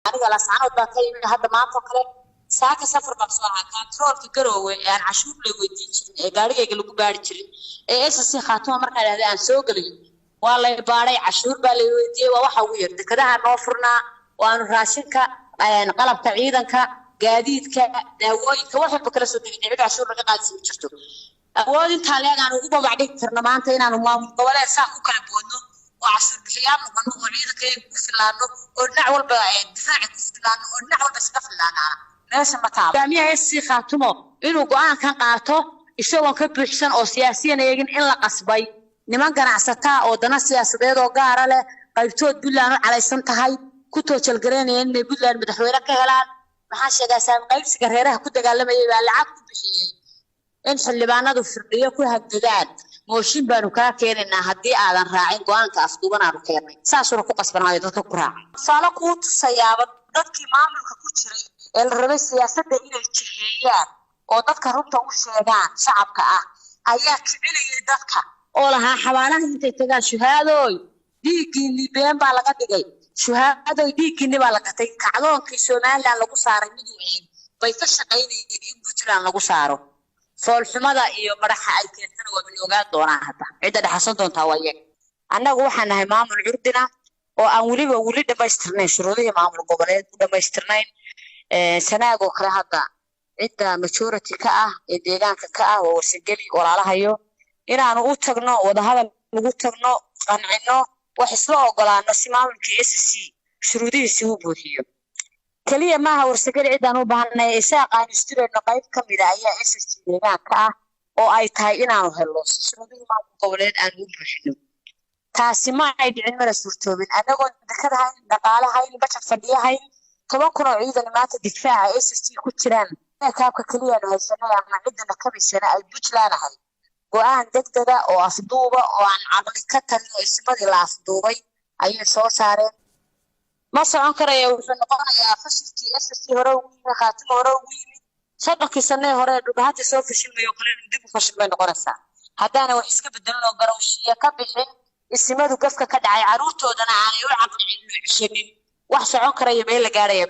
aniga la saano dadkay hadda maanta kale saaka safar baan soo ahaa controlka garoowe aan cashuur la weydiin jirin ee gaarigayga lagu baari jirin ee SSC khaatuma markaa dhahday aan soo galay waa la baaray cashuur baa la weydiiyay waa waxa ugu yar dekadaha noo furnaa waanu raashinka qalabka ciidanka gaadiidka daawooyinka waxa kala soo degay cid cashuur laga qaadsiin jirto awood inta leegaan ugu babacdhig karna maanta inaanu maamul goboleed saa u kala boodno oo cashuur bixiyaan noqono oo ciidanka ku filaano oo dhinac walba difaaca ku filaano oo dhinac walba iska filaana meesha ma taabo hogaamiyaha SSC khaatumo inuu go'aan kan qaato isagoo ka buuxsan oo siyaasiyan eegin in la qasbay niman ganacsata oo dana siyaasadeed oo gaar ah leh qaybtood Puntland oo calaysan tahay ku toojal gareynayeen inay Puntland madaxweyne ka helaan maxaa sheegay saam qaybsiga reeraha ku dagaalamayay baa lacag ku bixiyay in xildhibaanadu firdhiyo ku hadadaan mooshin baanu ka keenaynaa haddii aadan raacin go'aanka afduuban aanu keenay saasuna ku qasbanaayo dadka ku raaca saalo ku tusayaaba dadkii maamulka ku jiray ee la rabay siyaasadda inay jiheeyaan oo dadka runta u sheegaan shacabka ah ayaa kicilaya dadka oo lahaa xawaalaha intay tagaan shuhaadooy dhiiggiinni been baa laga dhigay shuhaadooy dhiiggiinni baa la gatay kacdoonkii Somaliland lagu saaray midweyn bay ka shaqaynayeen in Puntland lagu saaro foolxumada iyo madaxa ay keentana waa min ogaan doonaa hadda cidda dhaxasan doontaa waaye annagu waxaan nahay maamul curdina oo aan weli dhamaystirnayn shuruudihii maamul goboleed u dhamaystirnayn sanaago kale hadda cidda majority ka ah ee deegaanka ka ah oo warsageli walaalahayo inaanu u tagno wada hadal lagu tagno qancino wax isla ogolaano si maamulka SSC shuruudihiisa uu buuxiyo kaliya maaha warsageli cidaan u baahnay isaaq aan istirayno qayb ka mid ah ayaa SSC deegaanka ah oo ay tahay inaanu helno si shuruudihii maamul goboleed aan u buuxino taasi ma ay dhicin mara suurtoobin anagoo dekadaha dhaqaalaha in budget fadhiyahay 10 kun oo ciidan maanta difaaca SSC ku jiraan kaabka kaliya haysanay ama cidna ka bisana ay Puntland ahay go'aan degdeg ah oo afduuba oo aan caqli ka talin ismadii la afduubay ayay soo saareen ma socon karayo wuxuu noqonayaa fashilkii SSC hore ugu yimid khaatimo hore ugu yimid saddex sano hore dhubahati soo fashilmayo kale dib u fashilmay noqonaysaa haddaana wax iska bedelno garowshiya ka bixin ismadu gafka ka dhacay caruurtoodana aanay u caqli cilmi cishinin wax socon karayo meel la gaarayo